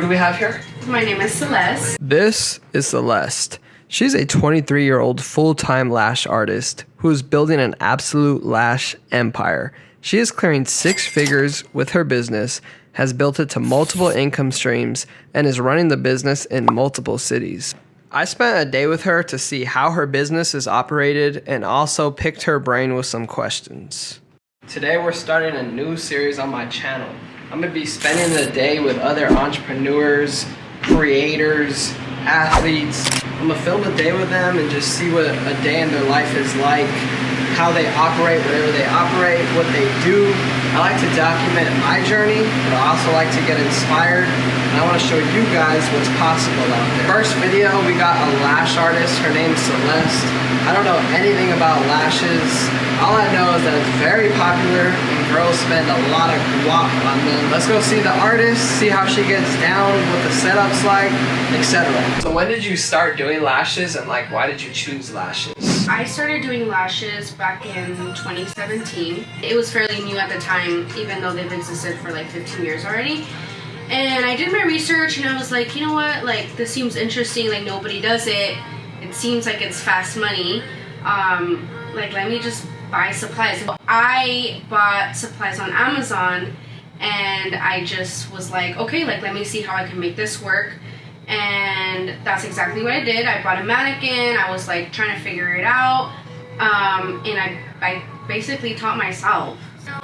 What do we have here? My name is Celeste. This is Celeste. She's a 23-year-old full-time lash artist who is building an absolute lash empire. She is clearing 6 figures with her business, has built it to multiple income streams, and is running the business in multiple cities. I spent a day with her to see how her business is operated and also picked her brain with some questions. Today we're starting a new series on my channel. I'm going to be spending the day with other entrepreneurs, creators, athletes. I'm going to film a day with them and just see what a day in their life is like, how they operate, whatever they operate, what they do. I like to document my journey, but I also like to get inspired. And I want to show you guys what's possible out there. First video, we got a lash artist. Her name's Celeste. I don't know anything about lashes. All I know is that it's very popular and girls spend a lot of guap on them. Let's go see the artist, see how she gets down, what the setup's like, etc. So when did you start doing lashes and why did you choose lashes? I started doing lashes back in 2017. It was fairly new at the time, even though they've existed for 15 years already. And I did my research and I was like, you know what, this seems interesting, nobody does it. It seems like it's fast money. Let me just buy supplies. So I bought supplies on Amazon and I just was like, okay, let me see how I can make this work. And that's exactly what I did. I bought a mannequin. I was trying to figure it out. And I basically taught myself.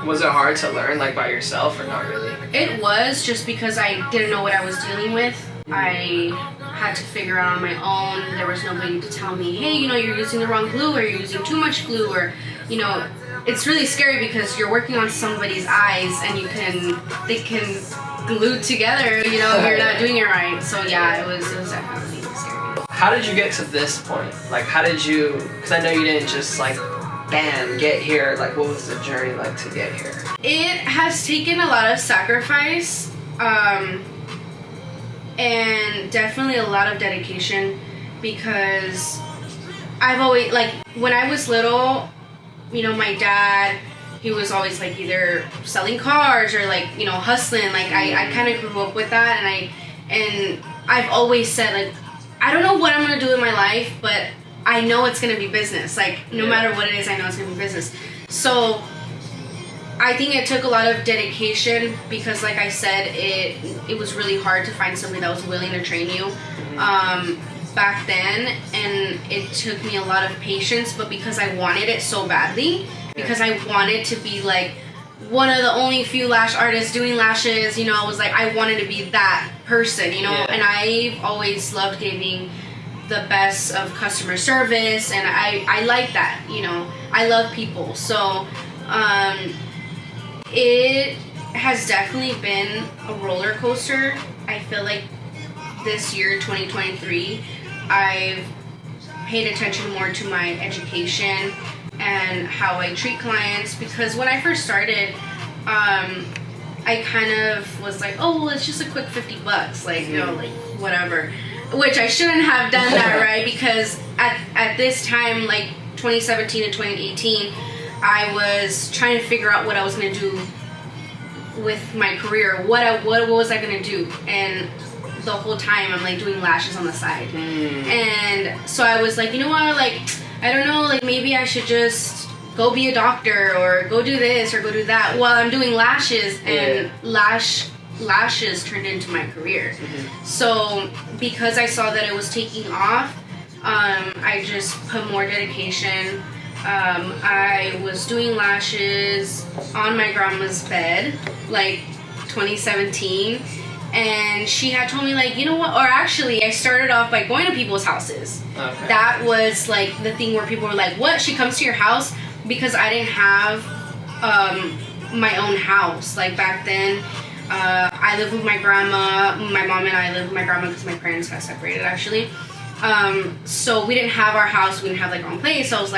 Was it hard to learn by yourself or not really? It was, just because I didn't know what I was dealing with. I had to figure out on my own. There was nobody to tell me, hey, you're using the wrong glue, or you're using too much glue, or, it's really scary because you're working on somebody's eyes and they can glue together, if you're not doing it right. So yeah, it was definitely scary. How did you get to this point? How did you, because I know you didn't just bam, get here. What was the journey like to get here? It has taken a lot of sacrifice, and definitely a lot of dedication, because I've always, when I was little, my dad, he was always either selling cars or hustling. I kind of grew up with that, and I've always said I don't know what I'm gonna do in my life, but I know it's gonna be business. No matter what it is, I know it's gonna be business. So I think it took a lot of dedication, because like I said, it was really hard to find somebody that was willing to train you back then, and it took me a lot of patience, but because I wanted it so badly, because I wanted to be one of the only few lash artists doing lashes, I was I wanted to be that person, and I've always loved giving the best of customer service, and I like that, I love people. So it has definitely been a roller coaster. I feel like this year, 2023, I've paid attention more to my education and how I treat clients, because when I first started, I kind of was oh, well, it's just a quick $50, whatever, which I shouldn't have done that, right? Because at this time, 2017 and 2018, I was trying to figure out what I was going to do with my career. What was I going to do? And the whole time I'm doing lashes on the side. And so I was you know what, I don't know, maybe I should just go be a doctor, or go do this, or go do that, while I'm doing lashes. And lashes turned into my career. So because I saw that it was taking off, I just put more dedication. I was doing lashes on my grandma's bed 2017, and she had told me you know what, or actually I started off by going to people's houses. Okay. That was the thing where people were what, she comes to your house? Because I didn't have my own house. Back then, I lived with my grandma. My mom and I lived with my grandma because my parents got separated, actually. So we didn't have our house. We didn't have our own place. So I was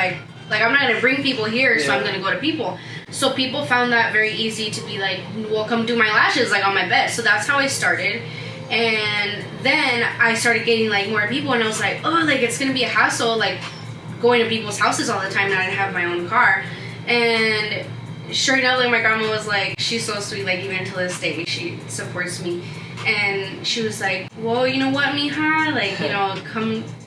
I'm not gonna bring people here, so I'm gonna go to people. So people found that very easy to be well, come do my lashes on my bed. So that's how I started. And then I started getting more people, and I was oh, it's gonna be a hassle, going to people's houses all the time, and I didn't have my own car. And sure enough, my grandma was she's so sweet, even to this day, she supports me. And she was like, well, you know what, mija? Like, you know,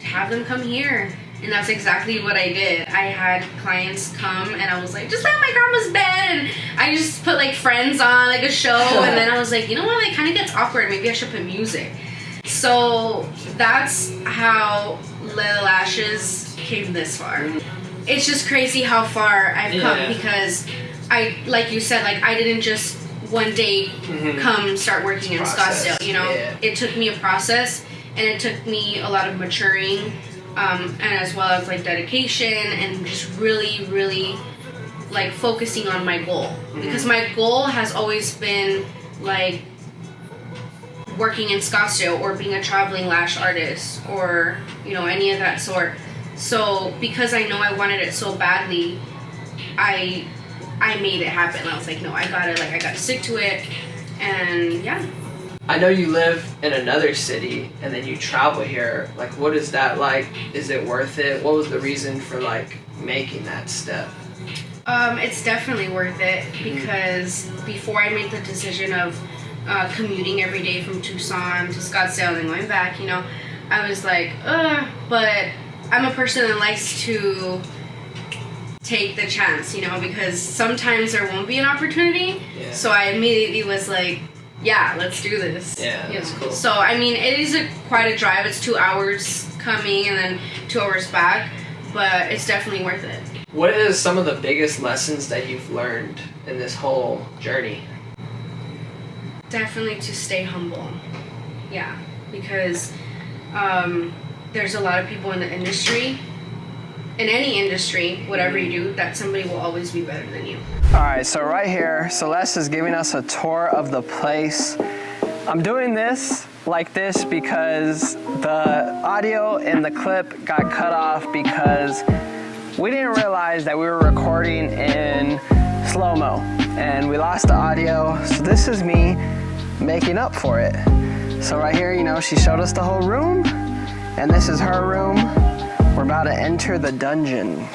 have them come here. And that's exactly what I did. I had clients come and I was like, just like my grandma's bed. And I just put like Friends on, like a show. And then I was like, you know what? It kind of gets awkward. Maybe I should put music. So that's how Little Lashes came this far. It's just crazy how far I've come because like you said, like I didn't just one day come start working in Scottsdale, you know. It took me a process and it took me a lot of maturing and as well as like dedication and just really, really like focusing on my goal. Because my goal has always been like working in Scottsdale or being a traveling lash artist or, you know, any of that sort. So because I know I wanted it so badly, I made it happen. I was like, no, I gotta stick to it. And yeah. I know you live in another city and then you travel here. Like, what is that like? Is it worth it? What was the reason for like making that step? It's definitely worth it because before I made the decision of commuting every day from Tucson to Scottsdale and going back, you know, I was like, but I'm a person that likes to take the chance, you know, because sometimes there won't be an opportunity. Yeah. So I immediately was like, yeah, let's do this. Yeah, that's cool. So, I mean, it is quite a drive. It's 2 hours coming and then 2 hours back, but it's definitely worth it. What is some of the biggest lessons that you've learned in this whole journey? Definitely to stay humble. Yeah, because there's a lot of people in the industry, in any industry, whatever you do, that somebody will always be better than you. All right, so right here, Celeste is giving us a tour of the place. I'm doing this like this because the audio in the clip got cut off because we didn't realize that we were recording in slow-mo and we lost the audio. So this is me making up for it. So right here, you know, she showed us the whole room and this is her room. We're about to enter the dungeon.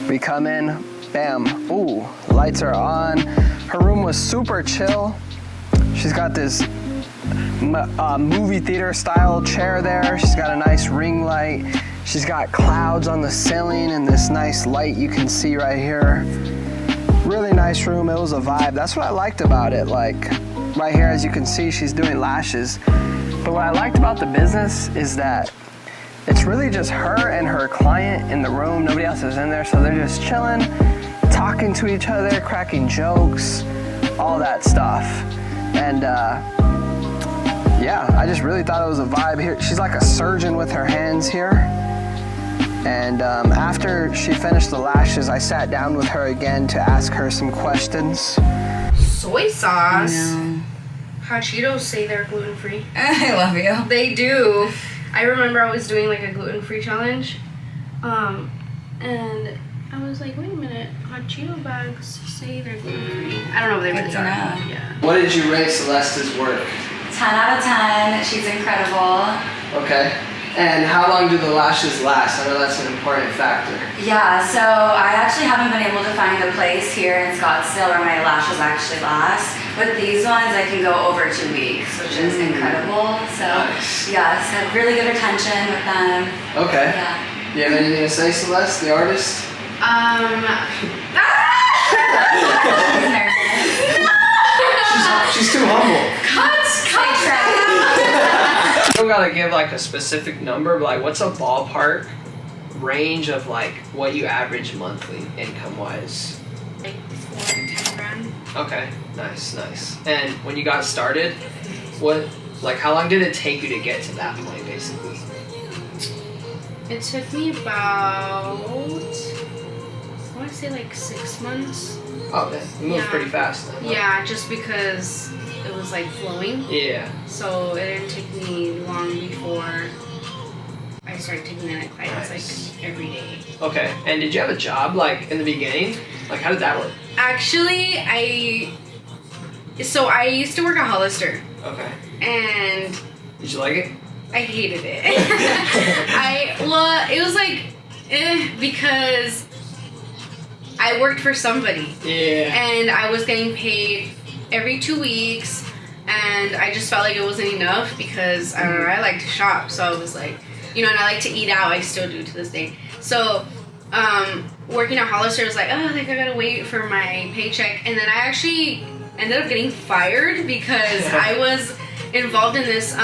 We come in, bam, ooh, lights are on. Her room was super chill. She's got this movie theater style chair there. She's got a nice ring light. She's got clouds on the ceiling and this nice light you can see right here. Really nice room, it was a vibe. That's what I liked about it. Like right here, as you can see, she's doing lashes. But what I liked about the business is that it's really just her and her client in the room. Nobody else is in there, so they're just chilling, talking to each other, cracking jokes, all that stuff. And yeah, I just really thought it was a vibe here. She's like a surgeon with her hands here. And after she finished the lashes, I sat down with her again to ask her some questions. Soy sauce? No. Hot Cheetos say they're gluten-free. I love you. They do. I remember I was doing like a gluten-free challenge, and I was like, wait a minute, Hot Cheeto bags say they're gluten-free. I don't know if they really are. Yeah. What did you rate Celeste's work? 10 out of 10. She's incredible. Okay. And how long do the lashes last? I know that's an important factor. Yeah, so I actually haven't been able to find a place here in Scottsdale where my lashes actually last. But these ones I can go over 2 weeks, which is incredible. So nice. Yes, had really good retention with them. Okay. Yeah. Do you have anything to say, Celeste, the artist? She's too humble. Cut. You don't gotta give like a specific number, but like what's a ballpark range of like what you average monthly income wise? Like 4 to 10 grand. Okay, nice. And when you got started, how long did it take you to get to that point basically? It took me about, I want to say like 6 months. Oh, okay. You moved pretty fast then. Yeah, just because it was like flowing. Yeah. So it didn't take me long before I started taking in clients like every day. Okay. And did you have a job like in the beginning? Like how did that work? Actually, I used to work at Hollister. Okay. And did you like it? I hated it. It was like because I worked for somebody. Yeah. And I was getting paid every 2 weeks, and I just felt like it wasn't enough because I don't know, I like to shop, so I was like, you know, and I like to eat out. I still do to this day. So working at Hollister was like, oh, like I gotta wait for my paycheck, and then I actually ended up getting fired because I was involved in this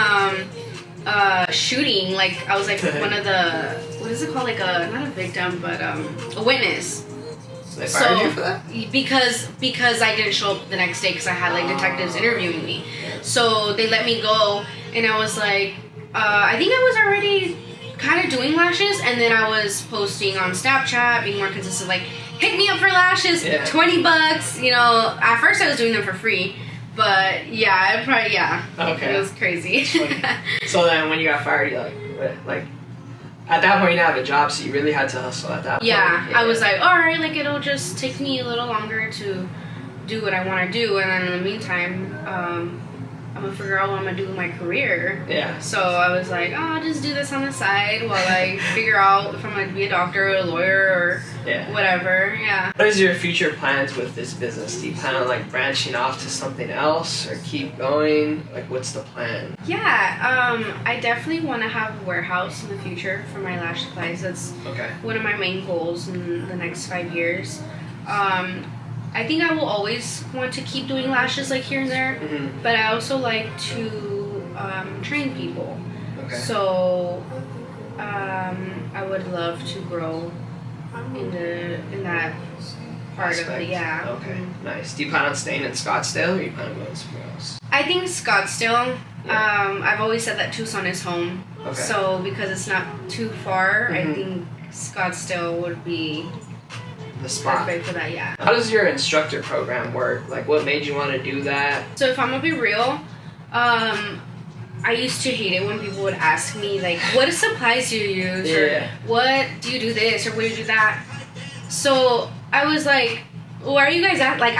shooting. Like I was like one of the, what is it called, like a, not a victim but a witness. So they fired you for that? Because I didn't show up the next day because I had like detectives interviewing me. So they let me go, and I was like, I think I was already kind of doing lashes, and then I was posting on Snapchat, being more consistent, like, hit me up for lashes, $20, you know. At first I was doing them for free, but yeah, Okay. It was crazy. So then when you got fired, you like at that point you didn't have a job, so you really had to hustle at that point. Yeah, I was like, alright, like it'll just take me a little longer to do what I want to do, and then in the meantime, I'm gonna figure out what I'm gonna do with my career. Yeah. So I was like, oh, I'll just do this on the side while I figure out if I'm gonna be a doctor or a lawyer or whatever. Yeah. What is your future plans with this business? Do you plan on like branching off to something else or keep going? Like, what's the plan? Yeah, I definitely want to have a warehouse in the future for my lash supplies. That's one of my main goals in the next 5 years. I think I will always want to keep doing lashes like here and there, but I also like to train people. So I would love to grow in that part of it. Yeah. Okay. Nice. Do you plan on staying in Scottsdale, or you plan on going somewhere else? I think Scottsdale. I've always said that Tucson is home. So because it's not too far, I think Scottsdale would be the spot. Perfect for that, yeah. How does your instructor program work? Like, what made you want to do that? So if I'm gonna be real, I used to hate it when people would ask me, like, what supplies do you use? Or what do you do this? Or what do you do that? So I was like, why are you guys at? Like,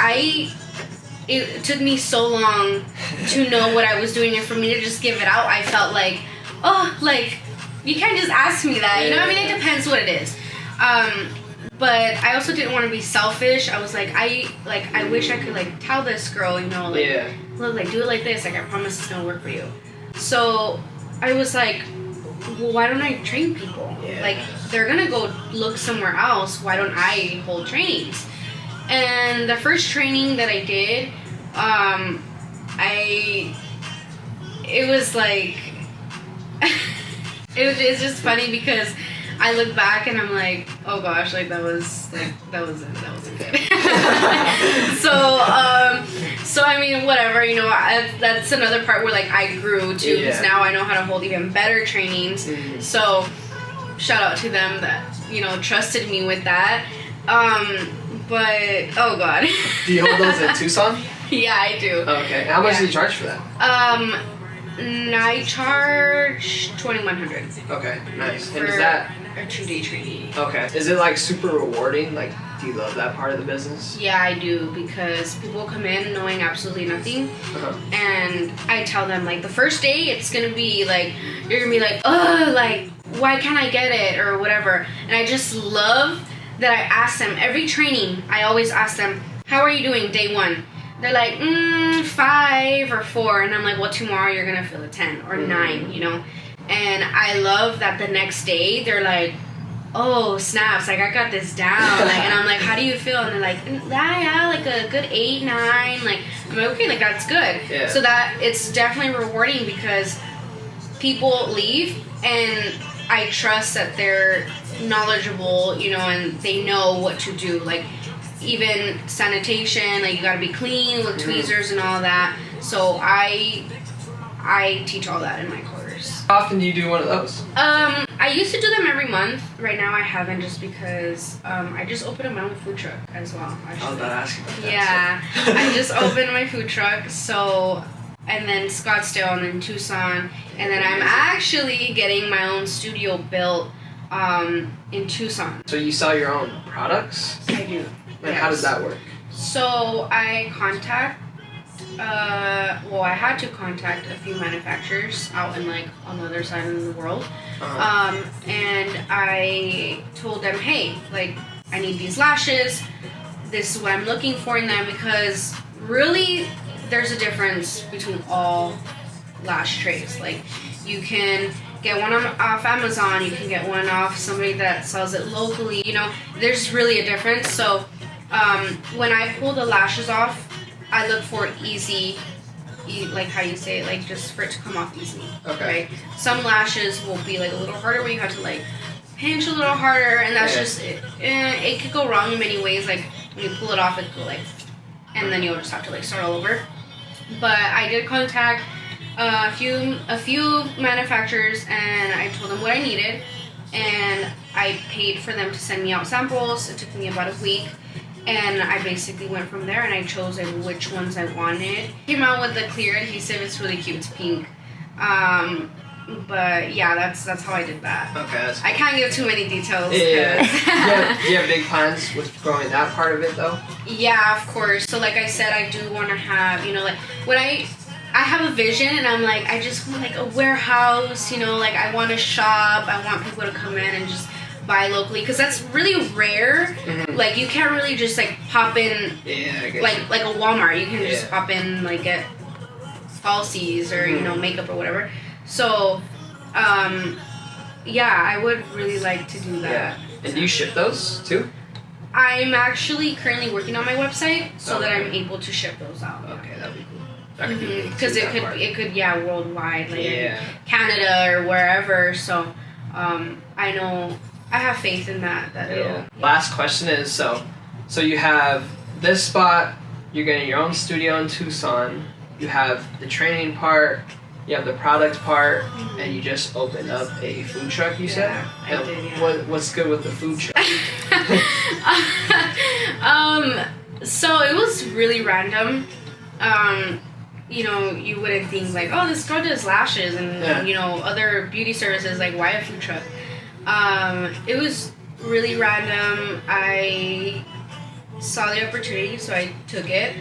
it took me so long to know what I was doing, and for me to just give it out, I felt like, oh, like, you can't just ask me that. You know what I mean? It depends what it is. But I also didn't want to be selfish. I was like, I wish I could like tell this girl, you know, like, look, like, do it like this. Like, I promise it's gonna work for you. So I was like, well, why don't I train people? Like, they're gonna go look somewhere else. Why don't I hold trainings? And the first training that I did, it was like, it's just funny because I look back and I'm like, oh gosh, like that wasn't good. So I mean, whatever, you know, that's another part where like I grew too, because now I know how to hold even better trainings. So shout out to them that, you know, trusted me with that. But oh god. Do you hold those in Tucson? Yeah, I do. Okay. How much do you charge for that? I charge $2,100. Okay, nice. And is that a 2-day training? Okay. Is it like super rewarding? Like, do you love that part of the business? Yeah, I do, because people come in knowing absolutely nothing, and I tell them like the first day it's gonna be like, you're gonna be like, oh, like, why can't I get it or whatever, and I just love that I ask them every training. I always ask them, how are you doing day one? They're like, 5 or 4. And I'm like, well, tomorrow you're going to feel a 10 or 9, you know? And I love that the next day they're like, oh, snaps, like, I got this down. Like, and I'm like, how do you feel? And they're like, yeah, like a good 8, 9. Like, I'm like, okay, like, that's good. Yeah. So that it's definitely rewarding because people leave and I trust that they're knowledgeable, you know, and they know what to do. Like, even sanitation, like, you gotta be clean with tweezers and all that. So I teach all that in my course. How often do you do one of those? I used to do them every month. Right now I haven't, just because I just opened my own food truck as well. I was about to ask you about that. Yeah, I just opened my food truck, so, and then Scottsdale, and then Tucson, and then I'm actually getting my own studio built in Tucson. So you sell your own products? I do. And how does that work? So I I had to contact a few manufacturers out in, like, on the other side of the world. And I told them, hey, like, I need these lashes. This is what I'm looking for in them, because really there's a difference between all lash trays. Like, you can get one off Amazon, you can get one off somebody that sells it locally. You know, there's really a difference. So when I pull the lashes off, I look for easy, like how you say it, like just for it to come off easy. Okay. Right? Some lashes will be like a little harder, where you have to like pinch a little harder, and that's just it. It could go wrong in many ways. Like when you pull it off, it could go like, and then you'll just have to like start all over. But I did contact a few manufacturers, and I told them what I needed, and I paid for them to send me out samples. It took me about a week, and I basically went from there, and I chose which ones I wanted. Came out with the clear adhesive. It's really cute. It's pink. But yeah, that's how I did that. Okay, that's cool. I can't give too many details. Yeah. Do you have big plans with growing that part of it though? Yeah, of course. So like I said, I do want to have, you know, like when I have a vision, and I'm like, I just want like a warehouse, you know, like I want to shop. I want people to come in and just buy locally, because that's really rare. Mm-hmm. Like you can't really just like pop in, I guess like a Walmart. You can just pop in, like get falsies or you know, makeup or whatever. So, yeah, I would really like to do that. Yeah. And do you ship those too? I'm actually currently working on my website so that I'm able to ship those out. Okay, that'd be cool. That could be Because it could worldwide, like in Yeah. Canada or wherever. So, I know I have faith in that. It'll. Last question is so you have this spot. You're getting your own studio in Tucson. You have the training part. You have the product part, and you just opened up a food truck, you said? I did, yeah. What's good with the food truck? So it was really random. You know, you wouldn't think like, oh, this girl does lashes and you know, other beauty services, like why a food truck? It was really random. I saw the opportunity, so I took it,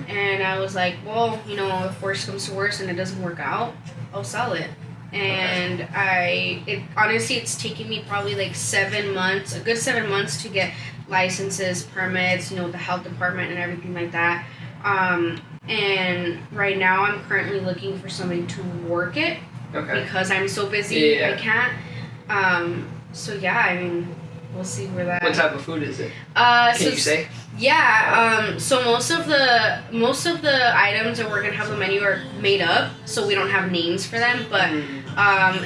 and I was like, well, you know, if worse comes to worse and it doesn't work out, I'll sell it. And honestly, it's taken me probably like 7 months, a good 7 months to get licenses, permits, you know, the health department and everything like that. And right now I'm currently looking for somebody to work it because I'm so busy, I can't. So yeah, I mean, we'll see where that. What type of food is it? Can you say? Yeah. So most of the items that we're gonna have on the menu are made up, so we don't have names for them. But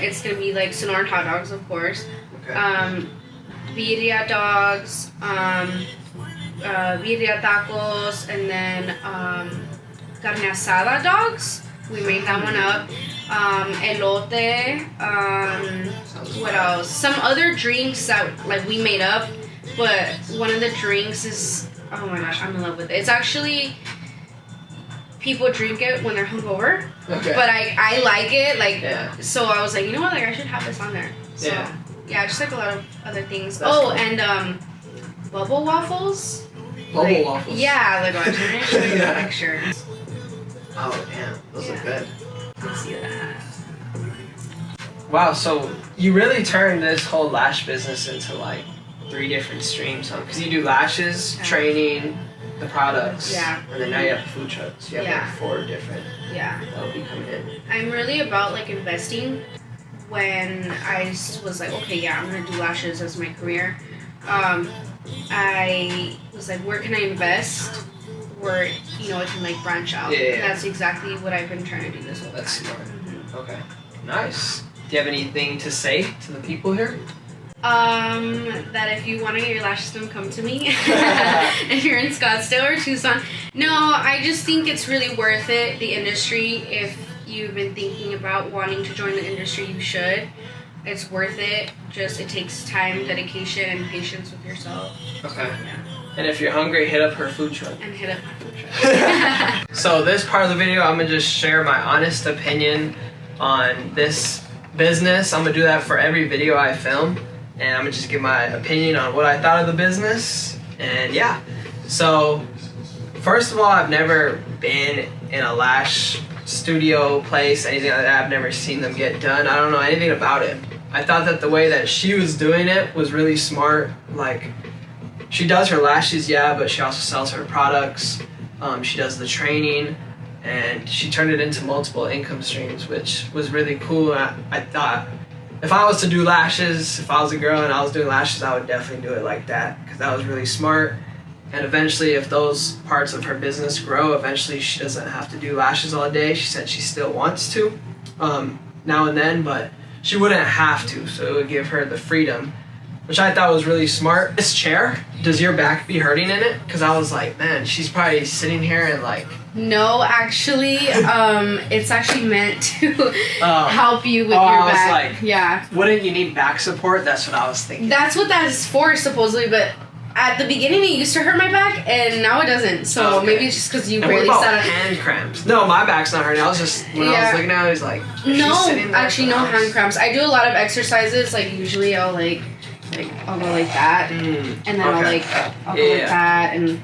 it's gonna be like Sonoran hot dogs, of course. Okay. Birria dogs. Birria tacos, and then carne asada dogs. We made that one up. Elote. What else? Some other drinks that like we made up, but one of the drinks is, oh my gosh, I'm in love with it. It's actually, people drink it when they're hungover, but I like it. So I was like, you know what? Like I should have this on there. So yeah, just like a lot of other things. That's cool. And bubble waffles. Bubble waffles. Yeah, like I'm gonna show you the picture. Oh damn, those look good. You can see that. Wow, so you really turned this whole lash business into like 3 different streams, huh? Because you do lashes, training, the products, and then now you have the food trucks. You have like 4 different. That'll be coming in. I'm really about like investing. When I was like, okay, I'm gonna do lashes as my career. I was like, where can I invest? Where, you know, I can like branch out. And that's exactly what I've been trying to do this whole time. That's smart. Okay, nice. Do you have anything to say to the people here? That if you want to get your lashes done, come to me. If you're in Scottsdale or Tucson. No, I just think it's really worth it, the industry. If you've been thinking about wanting to join the industry, you should. It's worth it. Just, it takes time, dedication, and patience with yourself. Okay. And if you're hungry, hit up her food truck. And hit up my food truck. So this part of the video, I'm going to just share my honest opinion on this business. I'm going to do that for every video I film. And I'm going to just give my opinion on what I thought of the business. And yeah. So, first of all, I've never been in a lash studio place, anything like that. I've never seen them get done. I don't know anything about it. I thought that the way that she was doing it was really smart. Like, she does her lashes, but she also sells her products. She does the training, and she turned it into multiple income streams, which was really cool. I thought if I was to do lashes, if I was a girl and I was doing lashes, I would definitely do it like that, because that was really smart. And eventually, if those parts of her business grow, eventually she doesn't have to do lashes all day. She said she still wants to now and then, but she wouldn't have to, so it would give her the freedom, which I thought was really smart. This chair, does your back be hurting in it? Because I was like, man, she's probably sitting here and like... No, actually, it's actually meant to help you with your back. I was like, yeah. Wouldn't you need back support? That's what I was thinking. That's what that is for, supposedly, but at the beginning it used to hurt my back, and now it doesn't. So maybe it's just because you barely sat sat on hand cramps. No, my back's not hurting. I was just, when I was looking at it, I was like, no, actually no hand cramps. I do a lot of exercises. Like usually I'll I'll go like that, and then I'll go like that, and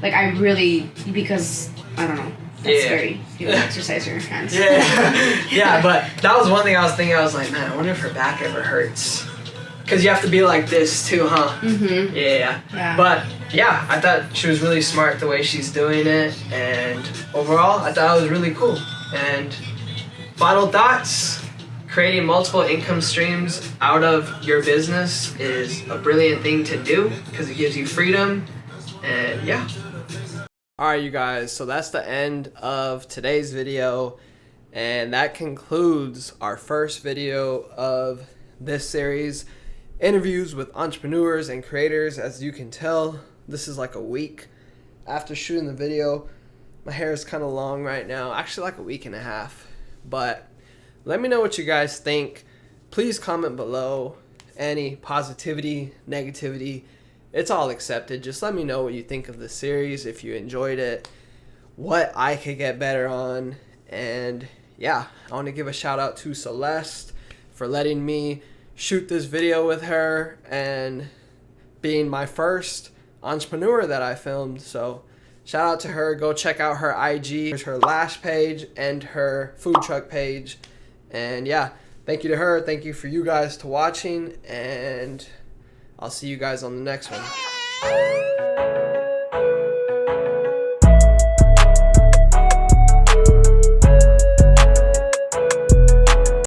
like I really, because I don't know, that's scary. You don't exercise your hands. Yeah, but that was one thing I was thinking. I was like, man, I wonder if her back ever hurts. Because you have to be like this too, huh? Mm-hmm. Yeah. But yeah, I thought she was really smart the way she's doing it, and overall, I thought it was really cool. And final thoughts: creating multiple income streams out of your business is a brilliant thing to do because it gives you freedom. And yeah. Alright, you guys, so that's the end of today's video, and that concludes our first video of this series. Interviews with entrepreneurs and creators. As you can tell, this is like a week after shooting the video. My hair is kind of long right now, actually like a week and a half. But let me know what you guys think. Please comment below. Any positivity, negativity, it's all accepted. Just let me know what you think of the series, if you enjoyed it, what I could get better on. And yeah, I want to give a shout out to Celeste for letting me shoot this video with her and being my first entrepreneur that I filmed. So shout out to her. Go check out her IG. There's her Lash page and her food truck page. And yeah, thank you to her. Thank you for you guys to watching, and I'll see you guys on the next one.